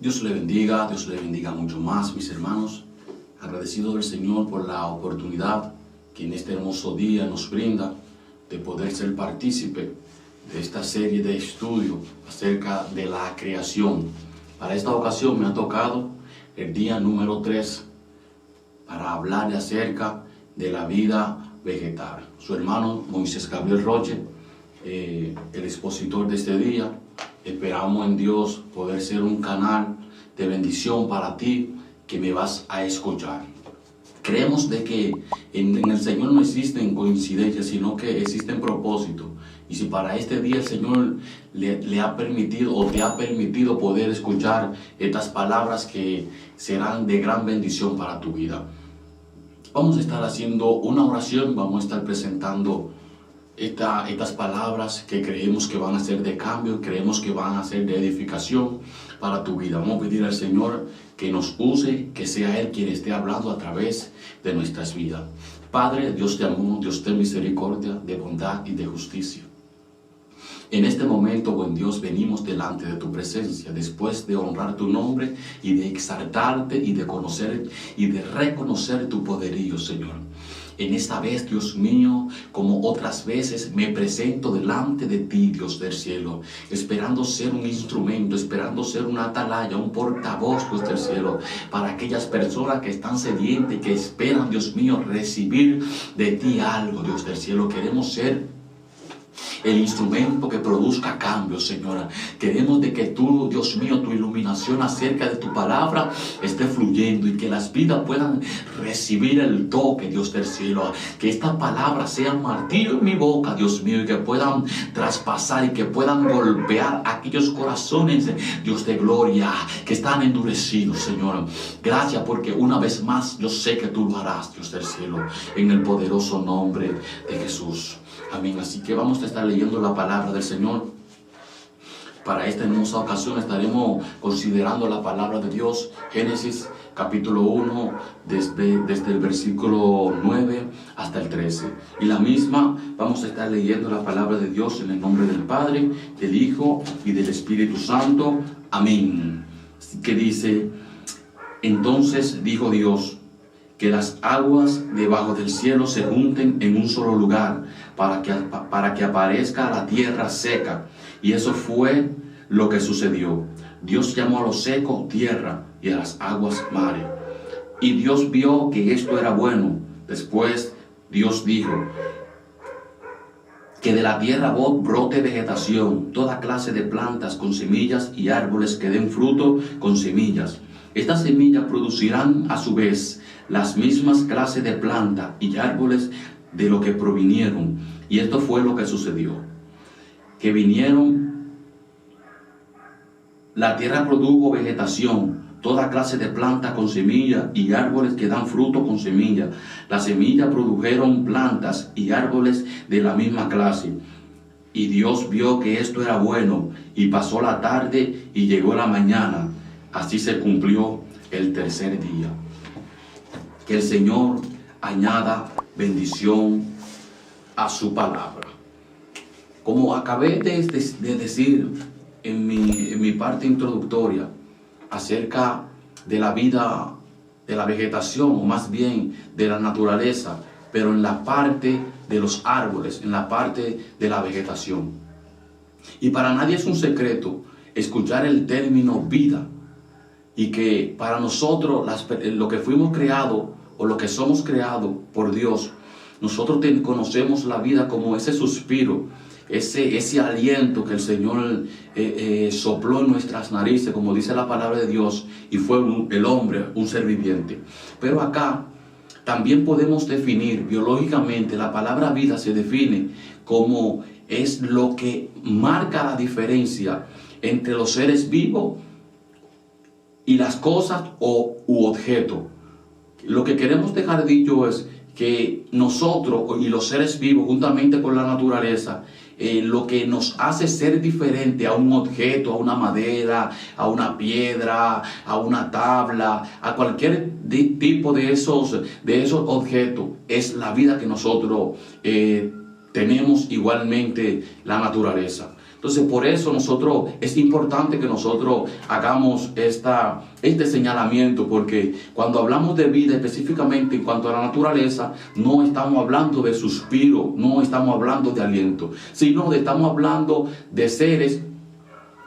Dios le bendiga mucho más, mis hermanos. Agradecido del Señor por la oportunidad que en este hermoso día nos brinda de poder ser partícipe de esta serie de estudio acerca de la creación. Para esta ocasión me ha tocado el día número 3 para hablar acerca de la vida vegetal. Su hermano Moisés Gabriel Roche, el expositor de este día. Esperamos en Dios poder ser un canal de bendición para ti que me vas a escuchar. Creemos de que en el Señor no existen coincidencias, sino que existen propósitos. Y si para este día el Señor le ha permitido o te ha permitido poder escuchar estas palabras que serán de gran bendición para tu vida. Vamos a estar haciendo una oración, vamos a estar presentando estas palabras que creemos que van a ser de cambio, creemos que van a ser de edificación para tu vida. Vamos a pedir al Señor que nos use, que sea Él quien esté hablando a través de nuestras vidas. Padre, Dios de amor, Dios de misericordia, de bondad y de justicia. En este momento, buen Dios, venimos delante de tu presencia, después de honrar tu nombre y de exaltarte y de conocer y de reconocer tu poderío, Señor. En esta vez, Dios mío, como otras veces, me presento delante de ti, Dios del cielo, esperando ser un instrumento, esperando ser una atalaya, un portavoz, Dios del cielo, para aquellas personas que están sedientas y que esperan, Dios mío, recibir de ti algo, Dios del cielo. Queremos ser el instrumento que produzca cambios, Señora. Queremos de que tú, Dios mío, tu iluminación acerca de tu palabra esté fluyendo y que las vidas puedan recibir el toque, Dios del cielo. Que esta palabra sea martillo en mi boca, Dios mío, y que puedan traspasar y que puedan golpear aquellos corazones, Dios de gloria, que están endurecidos, Señor. Gracias porque una vez más yo sé que tú lo harás, Dios del cielo, en el poderoso nombre de Jesús. Amén. Así que vamos a estar leyendo la palabra del Señor. Para esta hermosa ocasión estaremos considerando la palabra de Dios. Génesis capítulo 1, desde el versículo 9 hasta el 13. Y la misma vamos a estar leyendo la palabra de Dios en el nombre del Padre, del Hijo y del Espíritu Santo. Amén. Así que dice: entonces dijo Dios, que las aguas debajo del cielo se junten en un solo lugar para que aparezca la tierra seca. Y eso fue lo que sucedió. Dios llamó a lo seco tierra y a las aguas mares. Y Dios vio que esto era bueno. Después Dios dijo: que de la tierra brote vegetación, toda clase de plantas con semillas y árboles que den fruto con semillas. Estas semillas producirán a su vez las mismas clases de plantas y árboles de lo que provinieron. Y esto fue lo que sucedió. Que vinieron, la tierra produjo vegetación, toda clase de plantas con semillas y árboles que dan fruto con semillas. Las semillas produjeron plantas y árboles de la misma clase. Y Dios vio que esto era bueno, y pasó la tarde y llegó la mañana. Así se cumplió el tercer día. Que el Señor añada bendición a su palabra. Como acabé de decir en mi parte introductoria acerca de la vida, de la vegetación, o más bien de la naturaleza, pero en la parte de los árboles, en la parte de la vegetación. Y para nadie es un secreto escuchar el término vida, y que para nosotros lo que fuimos creados o lo que somos creados por Dios, nosotros conocemos la vida como ese suspiro, ese aliento que el Señor sopló en nuestras narices, como dice la palabra de Dios, y fue el hombre un ser viviente. Pero acá también podemos definir biológicamente, la palabra vida se define como es lo que marca la diferencia entre los seres vivos y las cosas u objetos. Lo que queremos dejar dicho es que nosotros y los seres vivos, juntamente con la naturaleza, lo que nos hace ser diferente a un objeto, a una madera, a una piedra, a una tabla, a cualquier tipo de esos objetos, es la vida que nosotros tenemos, igualmente la naturaleza. Entonces, por eso es importante que nosotros hagamos este señalamiento, porque cuando hablamos de vida, específicamente en cuanto a la naturaleza, no estamos hablando de suspiro, no estamos hablando de aliento, sino estamos hablando de seres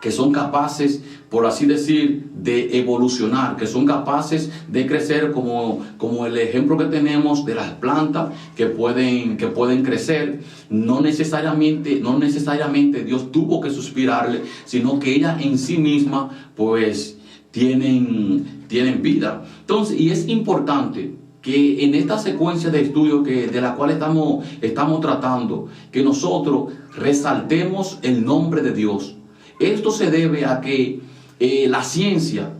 que son capaces, por así decir, de evolucionar, que son capaces de crecer, como el ejemplo que tenemos de las plantas que pueden crecer. No necesariamente Dios tuvo que suspirarle, sino que ellas en sí mismas pues tienen vida. Entonces, y es importante que en esta secuencia de estudios de la cual estamos tratando, que nosotros resaltemos el nombre de Dios. Esto se debe a que la ciencia,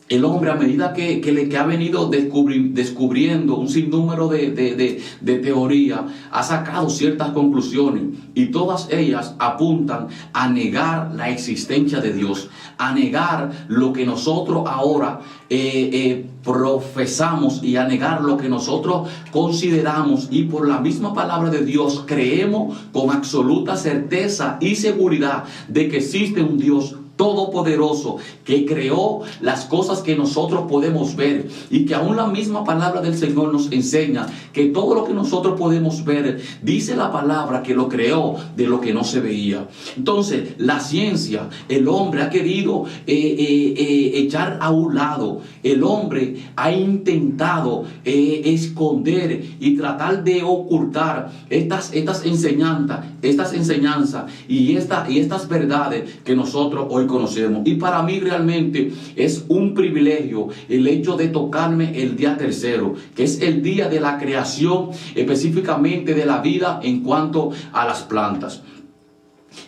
el hombre, a medida que ha venido descubriendo un sinnúmero de teorías, ha sacado ciertas conclusiones, y todas ellas apuntan a negar la existencia de Dios, a negar lo que nosotros ahora profesamos, y a negar lo que nosotros consideramos y por la misma palabra de Dios creemos con absoluta certeza y seguridad de que existe un Dios todopoderoso que creó las cosas que nosotros podemos ver, y que aún la misma palabra del Señor nos enseña que todo lo que nosotros podemos ver, dice la palabra que lo creó de lo que no se veía. Entonces, la ciencia, el hombre ha querido echar a un lado, el hombre ha intentado esconder y tratar de ocultar estas enseñanzas y estas verdades que nosotros hoy conocemos. Y para mí realmente es un privilegio el hecho de tocarme el día tercero, que es el día de la creación, específicamente de la vida en cuanto a las plantas.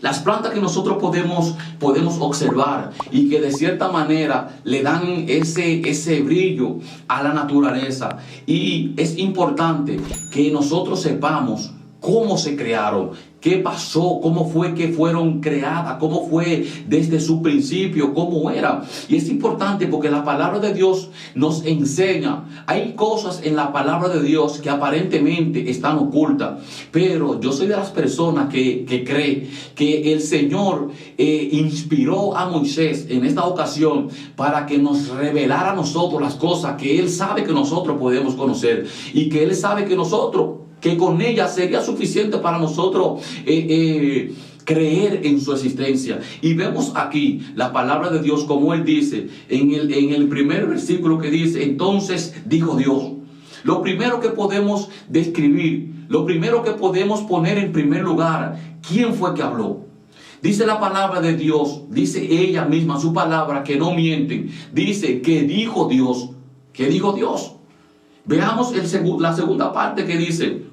Las plantas que nosotros podemos observar y que de cierta manera le dan ese brillo a la naturaleza. Y es importante que nosotros sepamos cómo se crearon, qué pasó, cómo fue que fueron creadas, cómo fue desde su principio, cómo era. Y es importante porque la palabra de Dios nos enseña. Hay cosas en la palabra de Dios que aparentemente están ocultas, pero yo soy de las personas que cree que el Señor inspiró a Moisés en esta ocasión para que nos revelara a nosotros las cosas que Él sabe que nosotros podemos conocer, y que Él sabe que con ella sería suficiente para nosotros creer en su existencia. Y vemos aquí la palabra de Dios, como Él dice en el primer versículo, que dice: entonces dijo Dios. Lo primero que podemos describir, lo primero que podemos poner en primer lugar, ¿quién fue que habló? Dice la palabra de Dios, dice ella misma, su palabra, que no mienten. Dice que dijo Dios. ¿Qué dijo Dios? Veamos la segunda parte que dice.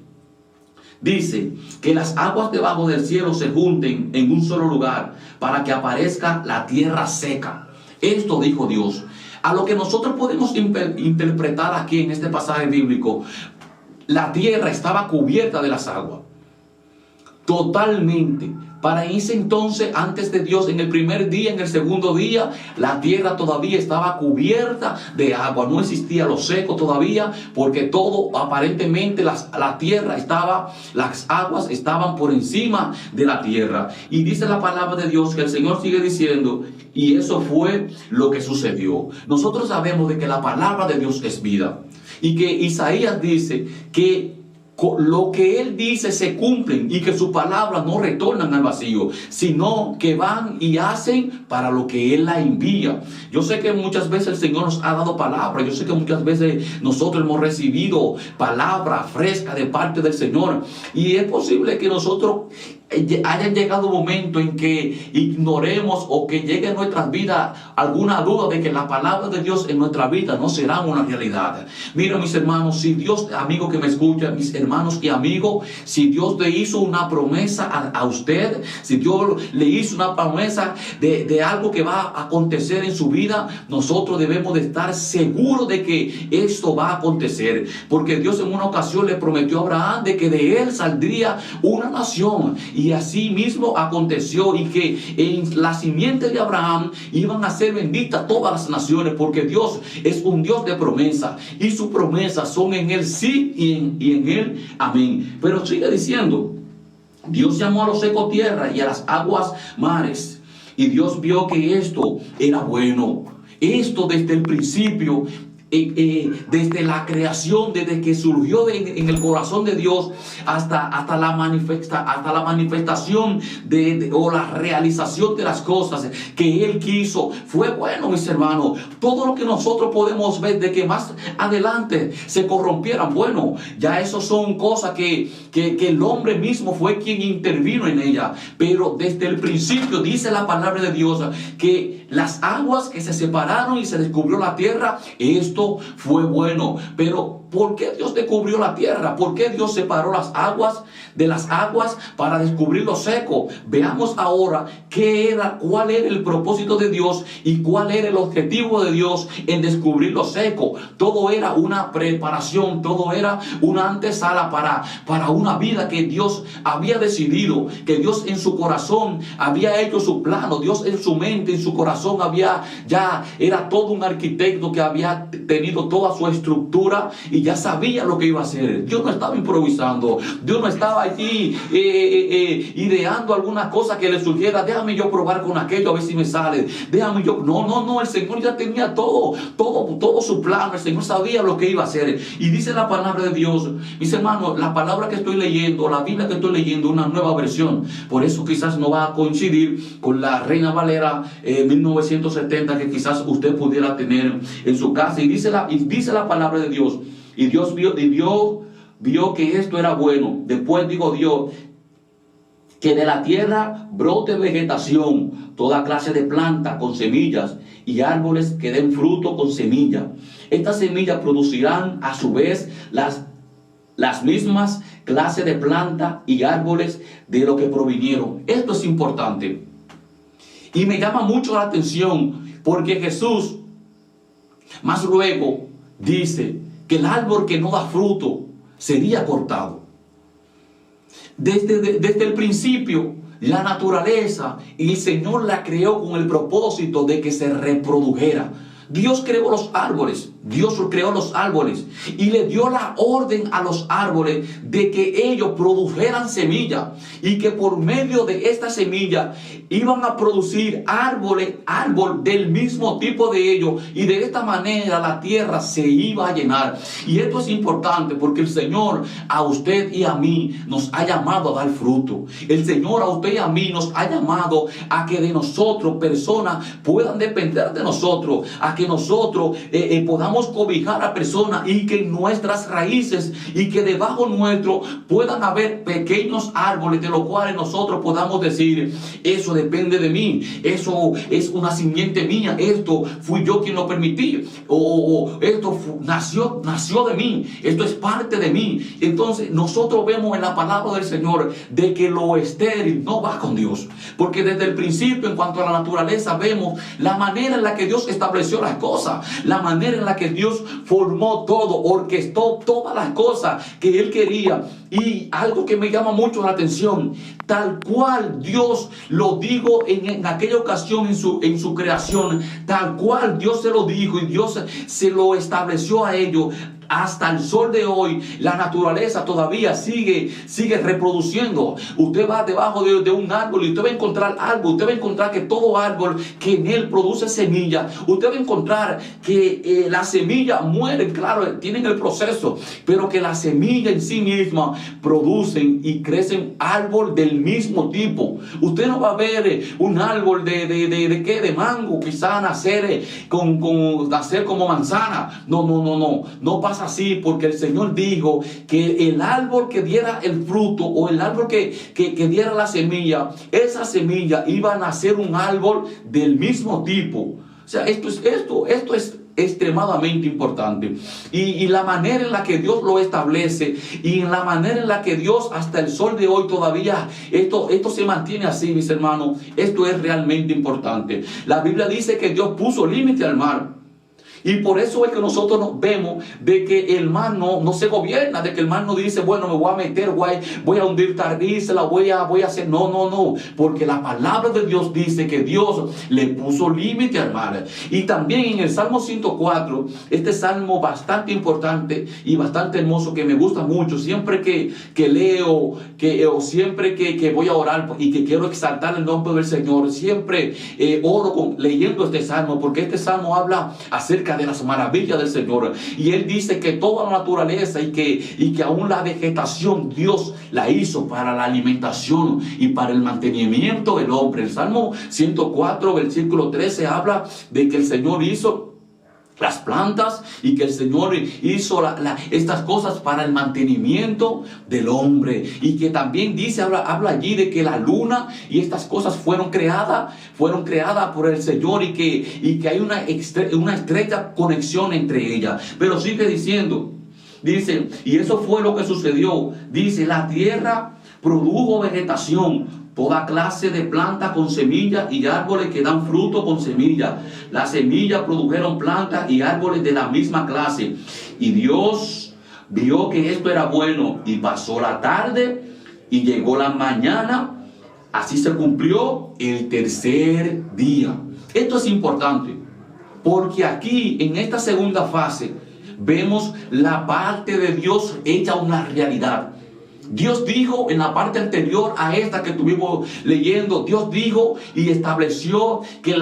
Dice que las aguas debajo del cielo se junten en un solo lugar para que aparezca la tierra seca. Esto dijo Dios. A lo que nosotros podemos interpretar aquí en este pasaje bíblico, la tierra estaba cubierta de las aguas. Totalmente. Para ese entonces, antes de Dios, en el primer día, en el segundo día, la tierra todavía estaba cubierta de agua. No existía lo seco todavía, porque todo, aparentemente, la tierra estaba, las aguas estaban por encima de la tierra. Y dice la palabra de Dios que el Señor sigue diciendo, y eso fue lo que sucedió. Nosotros sabemos de que la palabra de Dios es vida, y que Isaías dice que lo que Él dice se cumplen, y que sus palabras no retornan al vacío, sino que van y hacen para lo que Él la envía. Yo sé que muchas veces el Señor nos ha dado palabra. Yo sé que muchas veces nosotros hemos recibido palabra fresca de parte del Señor, y es posible que nosotros haya llegado un momento en que ignoremos o que llegue a nuestras vidas alguna duda de que la palabra de Dios en nuestra vida no será una realidad. Mira, mis hermanos, si Dios, amigo que me escucha, mis hermanos y amigos, si Dios le hizo una promesa a usted, si Dios le hizo una promesa de algo que va a acontecer en su vida, nosotros debemos de estar seguros de que esto va a acontecer, porque Dios en una ocasión le prometió a Abraham de que de él saldría una nación. Y así mismo aconteció, y que en la simiente de Abraham iban a ser benditas todas las naciones, porque Dios es un Dios de promesa, y sus promesas son en Él sí y en Él amén. Pero sigue diciendo, Dios llamó a lo seco tierra y a las aguas mares. Y Dios vio que esto era bueno. Esto desde el principio, desde la creación, desde que surgió en el corazón de Dios hasta la manifestación o la realización de las cosas que Él quiso, fue bueno, mis hermanos. Todo lo que nosotros podemos ver de que más adelante se corrompieran, bueno, ya eso son cosas que el hombre mismo fue quien intervino en ella. Pero desde el principio dice la palabra de Dios que las aguas que se separaron y se descubrió la tierra, esto fue bueno. Pero ¿por qué Dios descubrió la tierra? ¿Por qué Dios separó las aguas de las aguas para descubrir lo seco? Veamos ahora cuál era el propósito de Dios y cuál era el objetivo de Dios en descubrir lo seco. Todo era una preparación, todo era una antesala para una vida que Dios había decidido, que Dios en su corazón había hecho su plano. Dios en su mente, en su corazón era todo un arquitecto que había tenido toda su estructura y ya sabía lo que iba a hacer. Dios no estaba improvisando. Dios no estaba allí ideando alguna cosa que le surgiera. Déjame yo probar con aquello a ver si me sale. Déjame yo. No. El Señor ya tenía todo su plano. El Señor sabía lo que iba a hacer. Y dice la palabra de Dios, mis hermanos, la palabra que estoy leyendo, la Biblia que estoy leyendo, una nueva versión. Por eso quizás no va a coincidir con la Reina Valera 1970 que quizás usted pudiera tener en su casa. Y dice la palabra de Dios. Y Dios vio que esto era bueno. Después dijo Dios, que de la tierra brote vegetación, toda clase de planta con semillas y árboles que den fruto con semilla. Estas semillas producirán a su vez las mismas clases de planta y árboles de lo que provinieron. Esto es importante. Y me llama mucho la atención porque Jesús más luego dice que el árbol que no da fruto sería cortado. Desde el principio, la naturaleza y el Señor la creó con el propósito de que se reprodujera. Dios creó los árboles y le dio la orden a los árboles de que ellos produjeran semilla y que por medio de esta semilla iban a producir árbol del mismo tipo de ellos, y de esta manera la tierra se iba a llenar. Y esto es importante porque el Señor a usted y a mí nos ha llamado a dar fruto. El Señor a usted y a mí nos ha llamado a que de nosotros personas puedan depender de nosotros, a que nosotros podamos cobijar a personas y que nuestras raíces y que debajo nuestro puedan haber pequeños árboles de los cuales nosotros podamos decir: eso depende de mí, eso es una simiente mía, esto fui yo quien lo permití, o esto nació de mí, esto es parte de mí. Entonces nosotros vemos en la palabra del Señor de que lo estéril no va con Dios, porque desde el principio, en cuanto a la naturaleza, vemos la manera en la que Dios estableció las cosas, la manera en la que Dios formó todo, orquestó todas las cosas que Él quería. Y algo que me llama mucho la atención, tal cual Dios lo dijo en aquella ocasión en su creación, tal cual Dios se lo dijo y Dios se lo estableció a ellos. Hasta el sol de hoy, la naturaleza todavía sigue reproduciendo. Usted va debajo de un árbol y usted va a encontrar algo. Usted va a encontrar que todo árbol que en él produce semilla, usted va a encontrar que la semilla muere, claro, tienen el proceso, pero que la semilla en sí misma producen y crecen árbol del mismo tipo. Usted no va a ver un árbol de mango quizá nacer como manzana. No pasa así, porque el Señor dijo que el árbol que diera el fruto, o el árbol que diera la semilla, esa semilla iba a nacer un árbol del mismo tipo. O sea, esto es extremadamente importante. Y la manera en la que Dios lo establece, y en la manera en la que Dios hasta el sol de hoy todavía esto se mantiene así, mis hermanos, esto es realmente importante. La Biblia dice que Dios puso límite al mar. Y por eso es que nosotros nos vemos de que el mar no se gobierna, de que el mar no dice, bueno, me voy a meter, voy a hundir Tardícela, voy a hacer, no, porque la palabra de Dios dice que Dios le puso límite al mar. Y también en el Salmo 104, este salmo bastante importante y bastante hermoso que me gusta mucho, siempre que leo, o siempre que voy a orar y que quiero exaltar el nombre del Señor, siempre oro leyendo este salmo, porque este salmo habla acerca de las maravillas del Señor. Y él dice que toda la naturaleza y que aún la vegetación Dios la hizo para la alimentación y para el mantenimiento del hombre. El Salmo 104, versículo 13 habla de que el Señor hizo las plantas y que el Señor hizo estas cosas para el mantenimiento del hombre, y que también dice, habla allí de que la luna y estas cosas fueron creadas por el Señor, y que hay una estrecha conexión entre ellas. Pero sigue diciendo, dice, y eso fue lo que sucedió, dice, la tierra produjo vegetación, toda clase de plantas con semillas y árboles que dan fruto con semillas. Las semillas produjeron plantas y árboles de la misma clase. Y Dios vio que esto era bueno, y pasó la tarde y llegó la mañana. Así se cumplió el tercer día. Esto es importante, porque aquí en esta segunda fase vemos la parte de Dios hecha una realidad. Dios dijo en la parte anterior a esta que estuvimos leyendo, Dios dijo y estableció que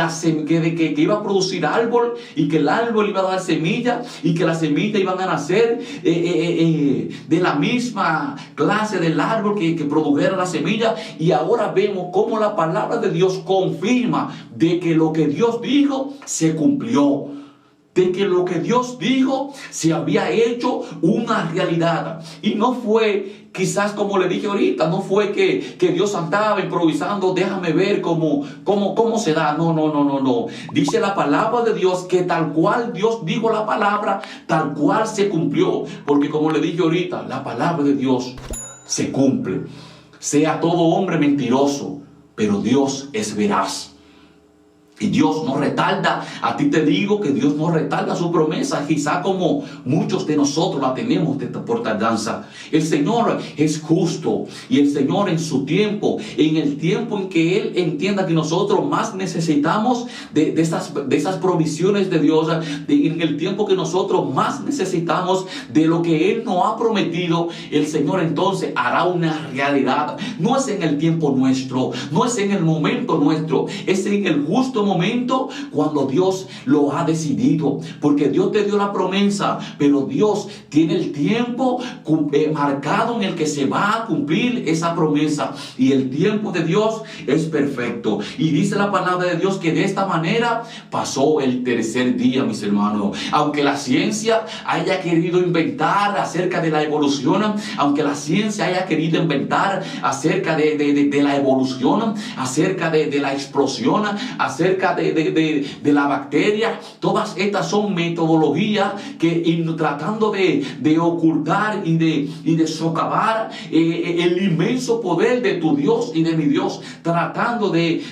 iba a producir árbol, y que el árbol iba a dar semilla, y que las semillas iban a nacer de la misma clase del árbol que produjera la semilla. Y ahora vemos cómo la palabra de Dios confirma de que lo que Dios dijo se cumplió, de que lo que Dios dijo se había hecho una realidad. Y no fue, quizás como le dije ahorita, no fue que Dios andaba improvisando, déjame ver cómo se da. No. Dice la palabra de Dios que tal cual Dios dijo la palabra, tal cual se cumplió. Porque como le dije ahorita, la palabra de Dios se cumple. Sea todo hombre mentiroso, pero Dios es veraz. Y Dios no retarda. A ti te digo que Dios no retarda su promesa, quizá como muchos de nosotros la tenemos por tardanza. El Señor es justo, y el Señor en su tiempo, en el tiempo en que Él entienda que nosotros más necesitamos de esas provisiones de Dios, en el tiempo que nosotros más necesitamos de lo que Él nos ha prometido, el Señor entonces hará una realidad. No es en el tiempo nuestro, no es en el momento nuestro, es en el justo momento cuando Dios lo ha decidido, porque Dios te dio la promesa, pero Dios tiene el tiempo marcado en el que se va a cumplir esa promesa, y el tiempo de Dios es perfecto. Y dice la palabra de Dios que de esta manera pasó el tercer día, mis hermanos. Aunque la ciencia haya querido inventar acerca de la evolución, aunque la ciencia haya querido inventar acerca de la evolución, acerca de la explosión, acerca de la bacteria, todas estas son metodologías que tratando de ocultar y de socavar el inmenso poder de tu Dios y de mi Dios, tratando de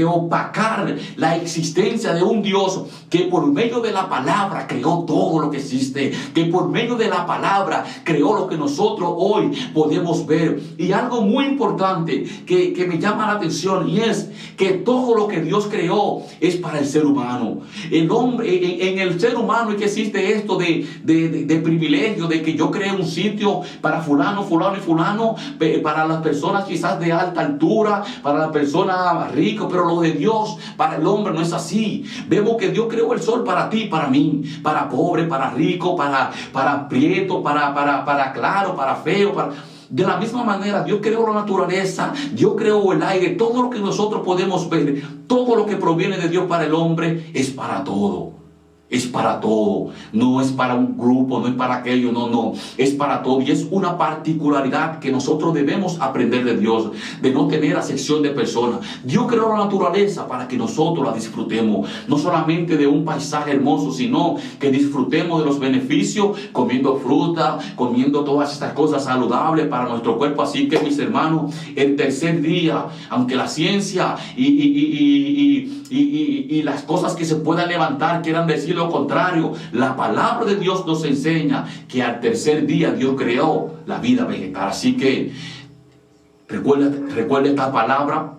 opacar la existencia de un Dios que por medio de la palabra creó todo lo que existe, que por medio de la palabra creó lo que nosotros hoy podemos ver. Y algo muy importante que me llama la atención, y es que todo lo que Dios creó es para el ser humano. El hombre, en el ser humano es que existe esto de privilegio, de que yo creo un sitio para fulano y fulano, para las personas quizás de alta altura, para las personas ricas, pero lo de Dios para el hombre no es así. Vemos que Dios creó el sol para ti, para mí, para pobre, para rico, para prieto, para claro, para feo, De la misma manera, Dios creó la naturaleza, Dios creó el aire, todo lo que nosotros podemos ver, todo lo que proviene de Dios para el hombre es para todo. Es para todo, no es para un grupo, no es para aquello, no, es para todo. Y es una particularidad que nosotros debemos aprender de Dios, de no tener acepción de personas. Dios creó la naturaleza para que nosotros la disfrutemos, no solamente de un paisaje hermoso, sino que disfrutemos de los beneficios, comiendo fruta, comiendo todas estas cosas saludables para nuestro cuerpo. Así que, mis hermanos, el tercer día, aunque la ciencia y las cosas que se puedan levantar quieran decir lo contrario, la palabra de Dios nos enseña que al tercer día Dios creó la vida vegetal. Así que recuerda esta palabra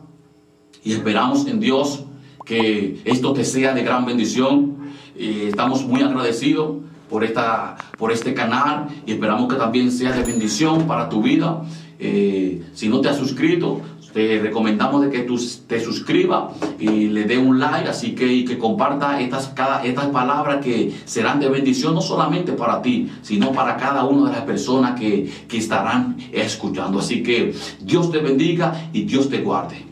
y esperamos en Dios que esto te sea de gran bendición. Estamos muy agradecidos por este canal y esperamos que también sea de bendición para tu vida. Si no te has suscrito, te recomendamos de que tú te suscribas y le dé un like, así que comparta estas palabras que serán de bendición no solamente para ti, sino para cada una de las personas que estarán escuchando. Así que Dios te bendiga y Dios te guarde.